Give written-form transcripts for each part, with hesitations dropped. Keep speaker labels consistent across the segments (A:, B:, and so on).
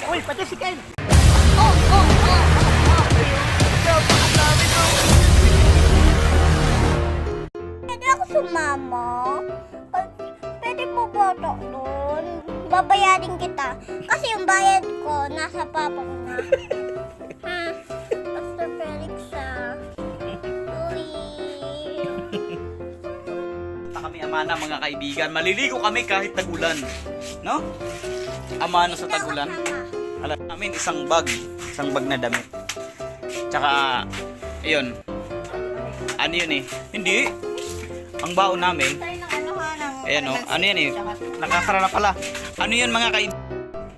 A: Uy, pati si Ken.
B: Pwede ako sumama? Pwede po ba ito doon? Babayarin kita. Kasi yung bayad ko, nasa papa ko na. Pastor Felix, Uy.
A: Kami amana mga kaibigan. Maliligo kami kahit tagulan. No? Amana sa tagulan. Alam namin isang bag na damit. Tsaka, ayun. Ano yun eh? Hindi. Ang baon namin. Ayan o. Ano yan eh? Nakasara na pala. Ano yun mga kaibigan?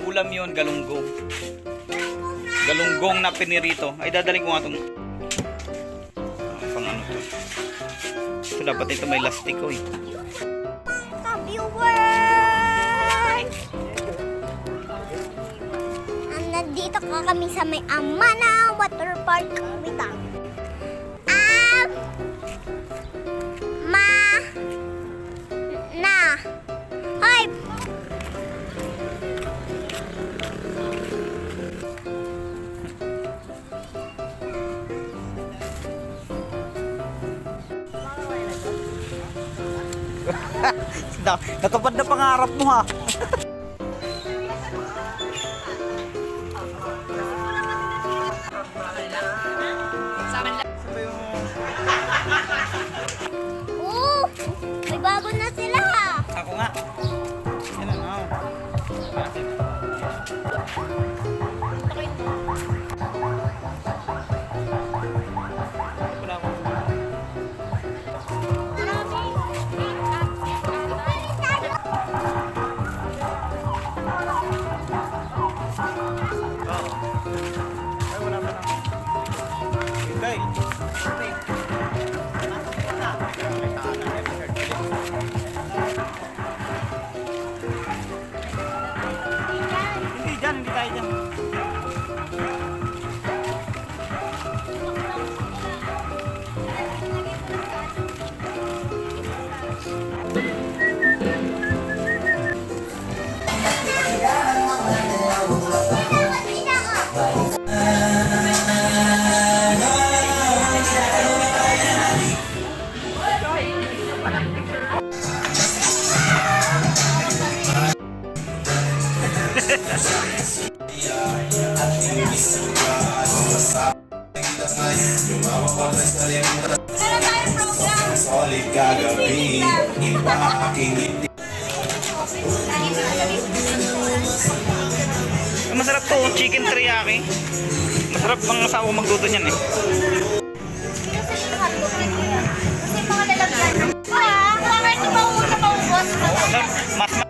A: Ulam yun, galunggong. Galunggong na pinirito. Ay, dadaling ko nga itong... pang ano to. So, dapat ito may lastiko eh.
B: Mga viewers! Nandito ka kami sa may Amana Water Park. Wait lang. Hi!
A: Natupad na pangarap mo ha.
B: May bago na sila.
A: Ako nga. Yan na. Hindi tayo dyan.
C: Solid kagabi, iba aking ngiti.
A: Masarap to, chicken teriyaki. Masarap bang asawa magluto niyan eh.
B: Kasi mga lalagyan. Bakit ito ba una maubos?
A: Mas kulat naman.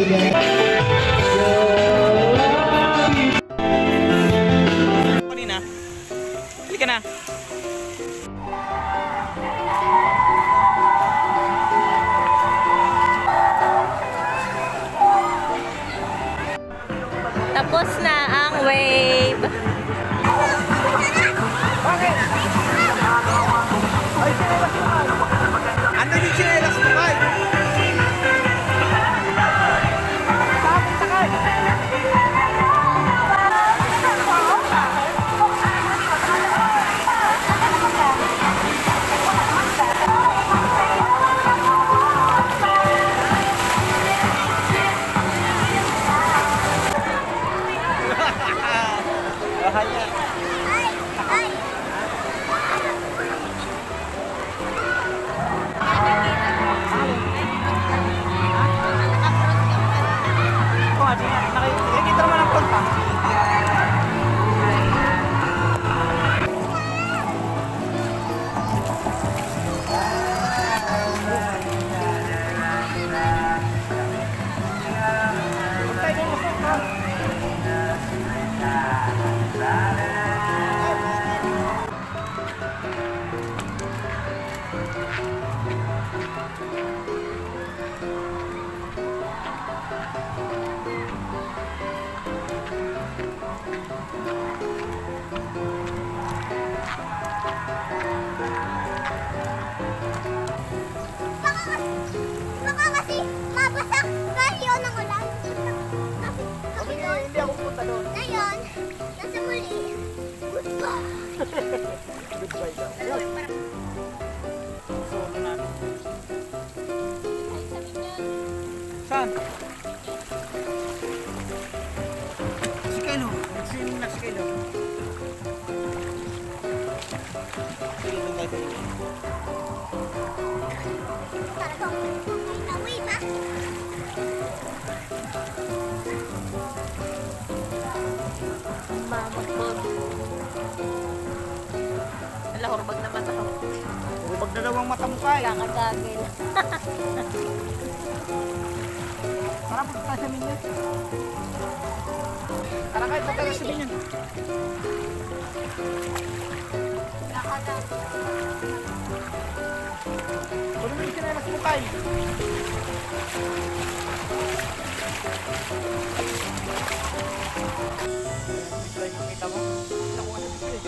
D: Inside.
A: Goodbye daw. Solo natin. Saan? Si Kylo. Nag-swimming na si Kylo. Sige, doon tayo sa inyo.
B: Talagang wait ha.
D: Mamagpag. Ala, horbag na mata ko.
A: Hubag na daw ang mata mo kay.
D: Kakagagil.
A: Para po tayo sa minyo. Tara kayo, tayo sa minyo. Ano mo yung sinelas mo kay? Bigla yung kita mo. Nakuha na bigla eh.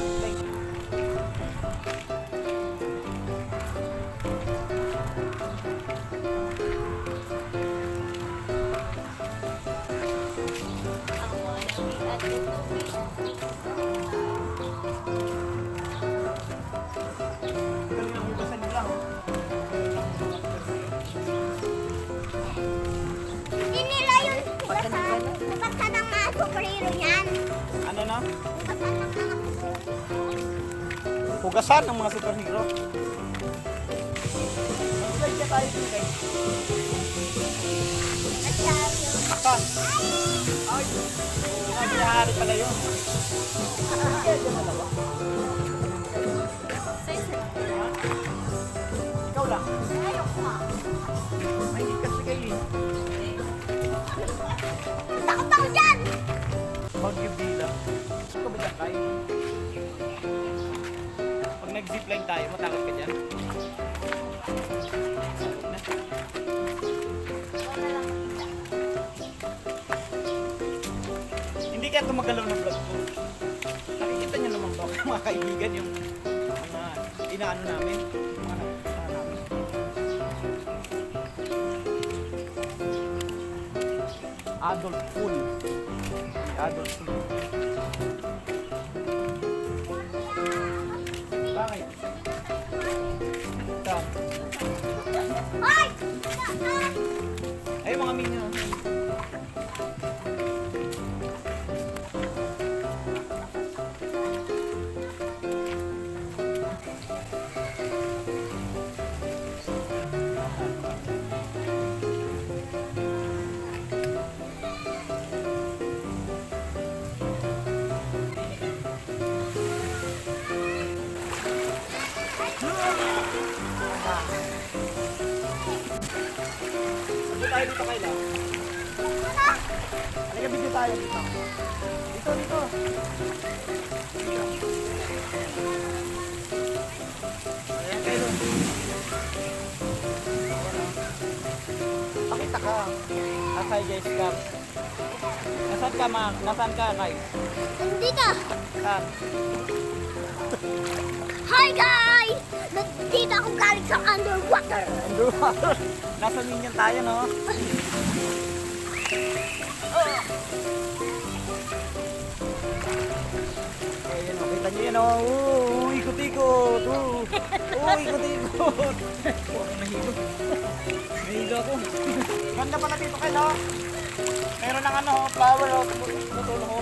A: Galing ang hugasan nila.
B: Hindi nila yun hugasan. Hugasan ng mga superhero yan.
A: Ano na?
B: Hugasan ng mga
A: Hugasan ng mga superhero. Mag-slide ka tayo dito guys. Saan? Ay! Pinahari pala yun. Kaya dyan na ba? Ha? Ikaw lang. May hindi kasi kayo eh.
B: Takot ako dyan!
A: Bagyo Bila. Gusto ba dyan tayo? Pag nag-zipline tayo, matakot ka dyan? Hindi kaya tumagalaw ng vlog ko. Nakikita niyo naman ba mga kaibigan yung mga inaano namin? Yung mga nakikita namin. Adult pool. Adult pool. Bakit? Saan?
B: Ay!
A: Ay, mga minion. Dito tayo dito kayo lang. Halika, video tayo dito. Dito, dito. Ayan kayo. Pakita ka. Asay guys ka. Nasaan ka, ma? Nasaan ka, Kai?
B: Nandito!
A: Saan?
B: Hi guys! Nandito ako galing sa underwater!
A: Underwater. Nasa minion tayo, no? Ayan, o. Kita nyo yan, o. Ikot-ikot. Ikot-ikot. Nahilo. Nahilo ako. Ganda pala dito kayo, no? Meron ng ano, flower, o. Tutulong, o.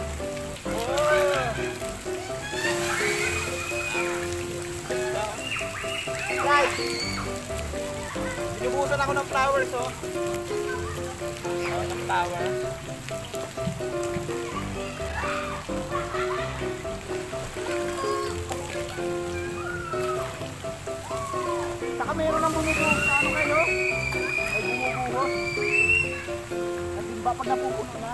A: Guys! Binubusan ako ng flowers, oh. Oh, ng flower. Saka meron ng bumubuo. Ano kayo? Ay, bumubuo. At ba pag napupuno na?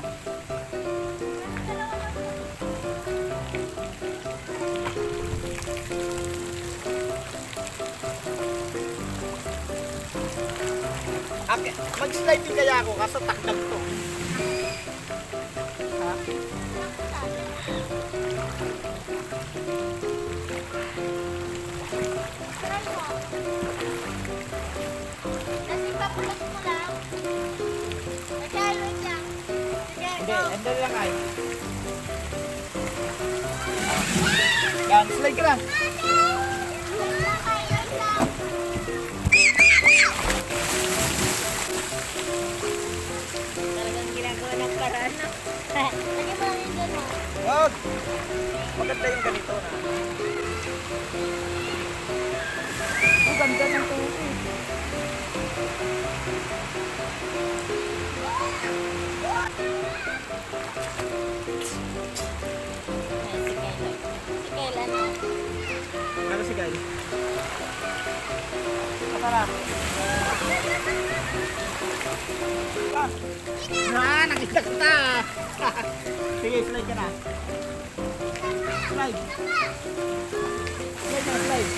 A: Okay, mag-slide din kaya ako kaso takdag to. Ha?
B: Try mo. Kasi papulat mo lang. Nagkalo siya.
A: Hindi, hindi lang ay. Yan, slide ka lang.
D: Talagang ginagawa ng paraan na.
B: Lagi mo lang yung gano'n.
A: Wag! Maganda yung ganito na. Ang ganda ng tubig.
B: Si Kayla na.
A: Ano si Guy? Tara. Nakita kita! Sige, slide ka na. Slide. Slide na, slide.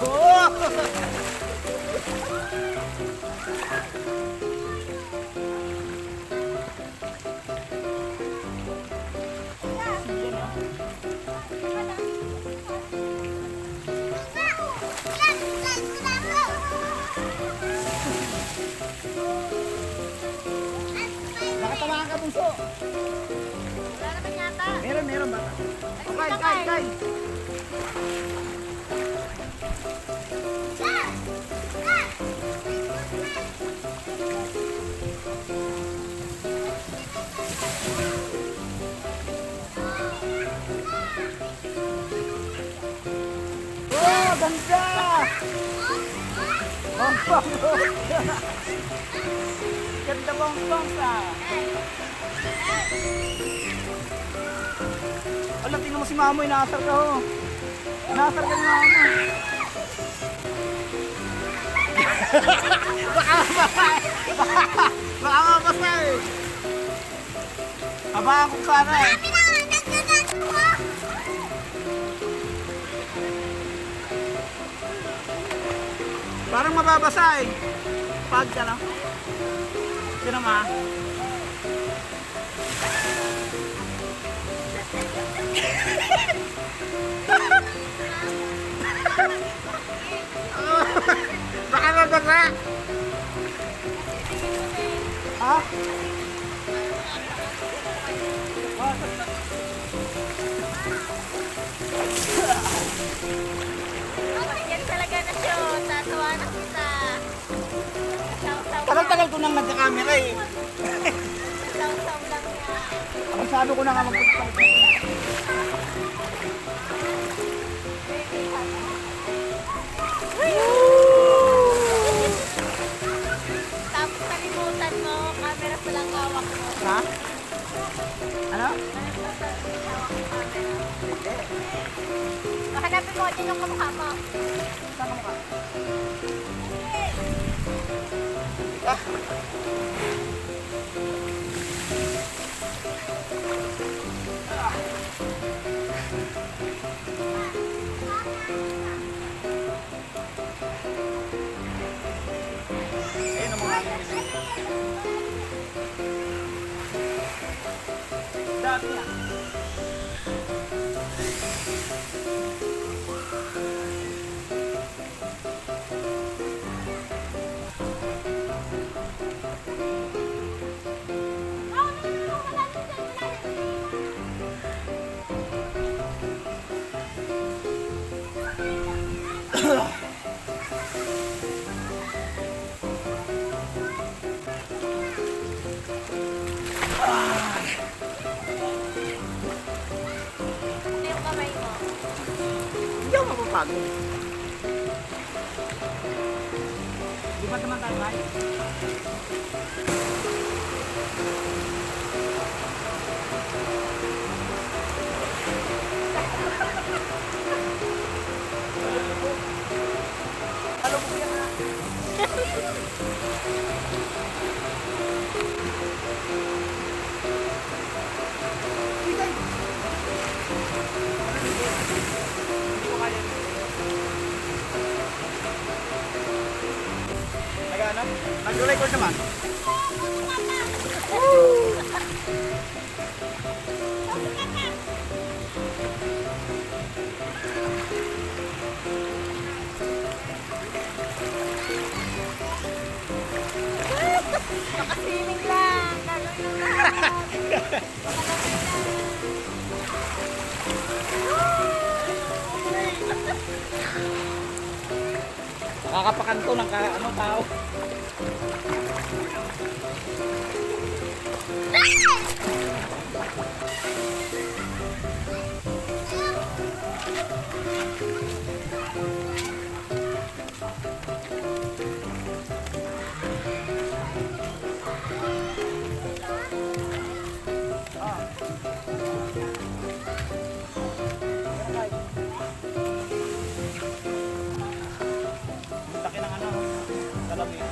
A: Oh! Nakatamaan ka, bunso.
D: Wala naman yata.
A: Meron bata. Kay. Oh, ganda! Bong-bong! Ganda bong-bong sa. Alam, tingnan mo si Mamo, inaasar ka ho. Inaasar ka ni Mamo. Baka mabasa eh. Abangan ko sana eh. Parang mababasa eh. Pag ka lang. Sino ma? Baka mabasa. Ha?
D: Yan talaga na siya. Tatawa na kita.
A: Tagal-tagal ko nang nagka-camera eh.
D: Saw-saw lang niya.
A: Ako sabi ko na nga magpapalito.
D: Tapos nalimutan mo, camera pa lang hawak mo.
A: Ha? Ano?
D: Hanapin mo dyan yung kamukha mo.
A: Saan ka mukha? Ayun ang mga dati yan.
D: Ano yung kamay mo?
A: Hindi ako mapapagod. Di ba naman tayo, Mike? Alam mo yan ha? Hindi ko kaya. Nag-ano? Nag-record naman.
D: Nakasiling lang. Gano'n yung lahat.
A: Kakapakan to ng tao. Laki ng salamin.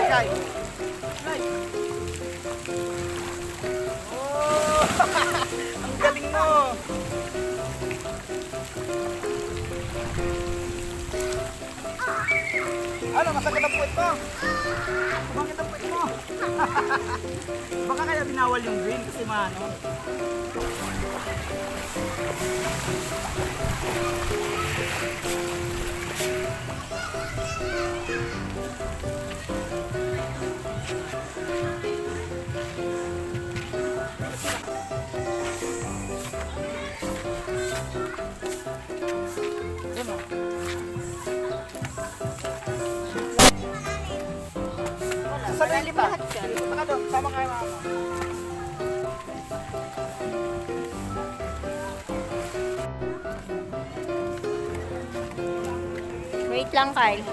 A: Ay. Ay. Oh! Ang galing mo. Ano, masakit ang puwet mo? Bakit ang puwet mo? Baka kaya binawal yung green kasi maano. Sarili pa. Saka doon, sama kayo mama.
D: Wait lang, Kyle.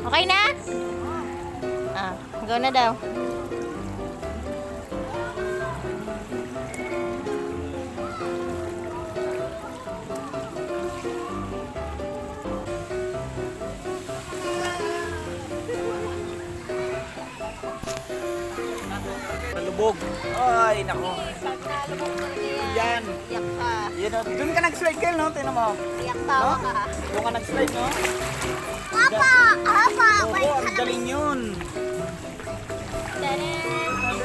D: Okay na? Ah, go na daw.
A: Lubog. Ay, nako.
D: Pag nalubog mo
A: Yan.
D: iyak ka.
A: Yan, doon ka nag-slide kayo, no? Tingnan mo.
D: Iyak tawa ka.
A: Doon ka nag-slide, no?
B: Papa! Papa!
A: Oo, ang galing yun.
D: Tadaan!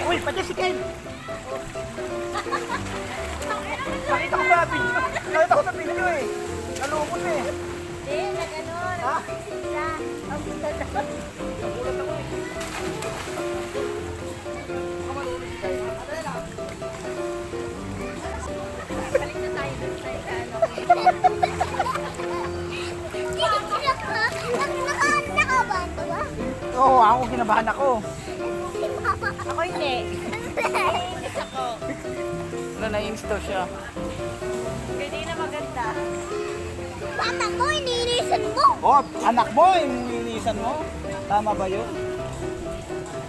A: Uy, pati si Ken. Nakita ko sa video. Nakita ko sa video eh. Nalukot eh.
D: Hindi, nag-ano.
A: Ha?
D: Sila. Ang ganda na.
A: Nagulat ako eh.
D: Balik na tayo dun sa ano.
B: Nakabanto ba?
A: Oo, ako kinabahan ako.
D: Ako hindi. Naiinis ako.
A: Naiinis daw siya.
D: Hindi na maganda.
B: Bata mo, iniinisan mo.
A: Oh, anak mo, ininisan mo. Tama ba yun?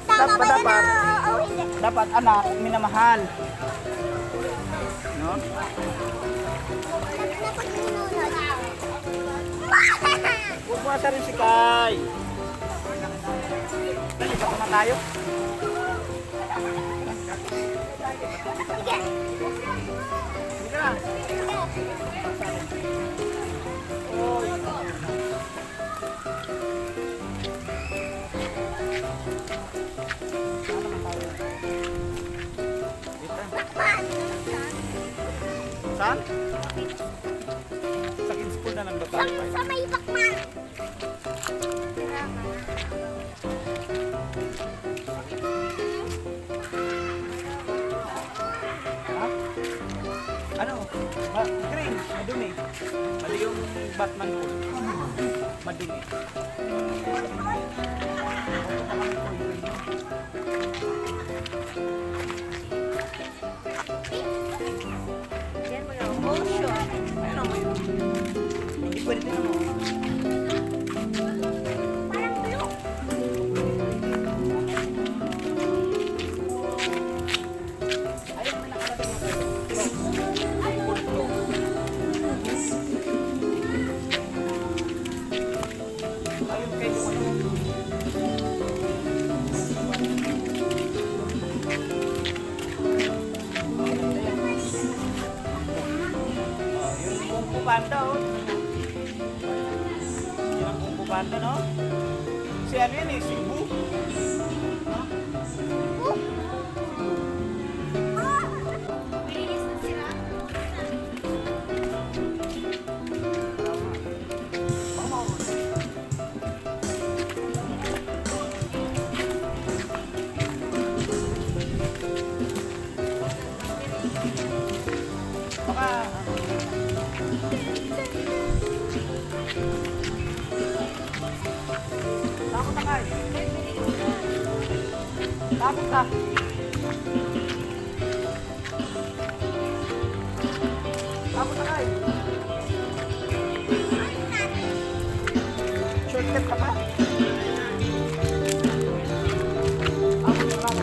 B: Tama ba yun
A: Dapat.
B: o hindi?
A: Dapat anak, minamahal. No?
B: Dapat minunod.
A: Huwag mo rin si Kai. Dito na tayo. Sige na. Oy. Saan? Sa kids pool na lang ba tayo?
B: Sa may bakman.
A: Ha? Ano? Green, madumi. Mali yung Batman pool. Madumi.
D: Yan mo yung motion.
A: Ano mo yun? Hindi pwede din mo.
B: Parang blue.
A: Amanda, no? Si ano yan eh, si Bu.
D: Malinis na sila.
A: Baka, takot na kayo. Takot ka. Takot na kayo. Shortcut ka pa. Takot na kayo.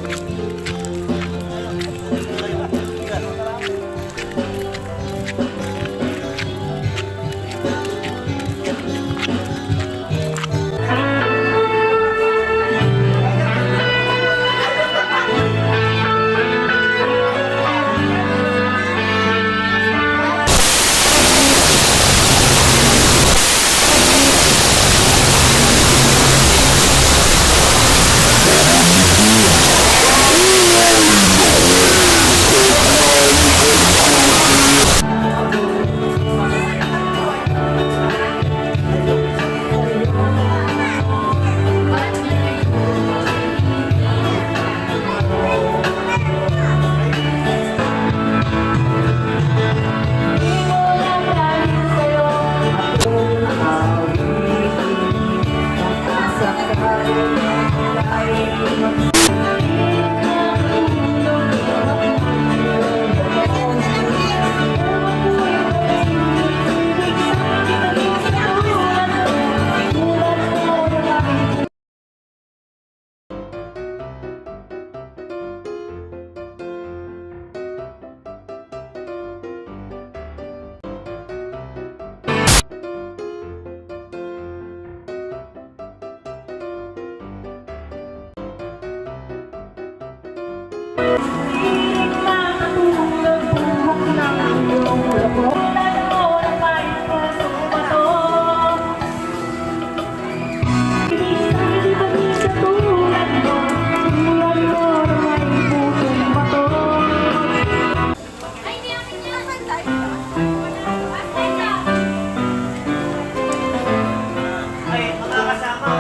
D: Ay, hindi akin yan.
A: Ay, mga kasama.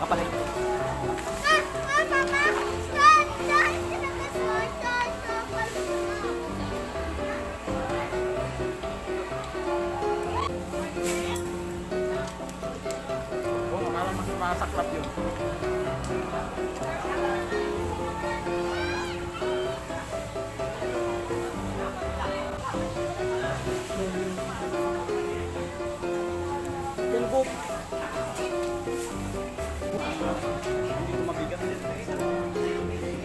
A: Kapalay. Oo, parang mas masaklap yun. Tulbog. Hindi ko mabigat din.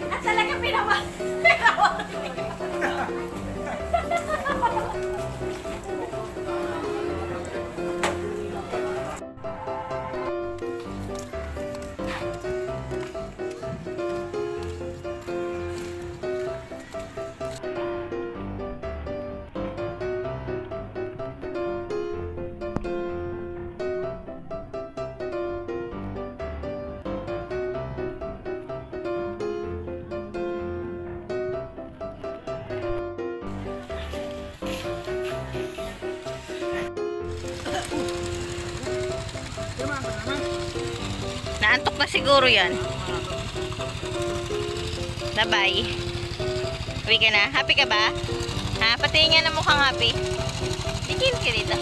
D: At talaga pinawa. Naantok na siguro yan. Bye-bye. Uwi ka na? Happy ka ba? Ha? Patingin nga na mukhang happy. Tingin ka dito.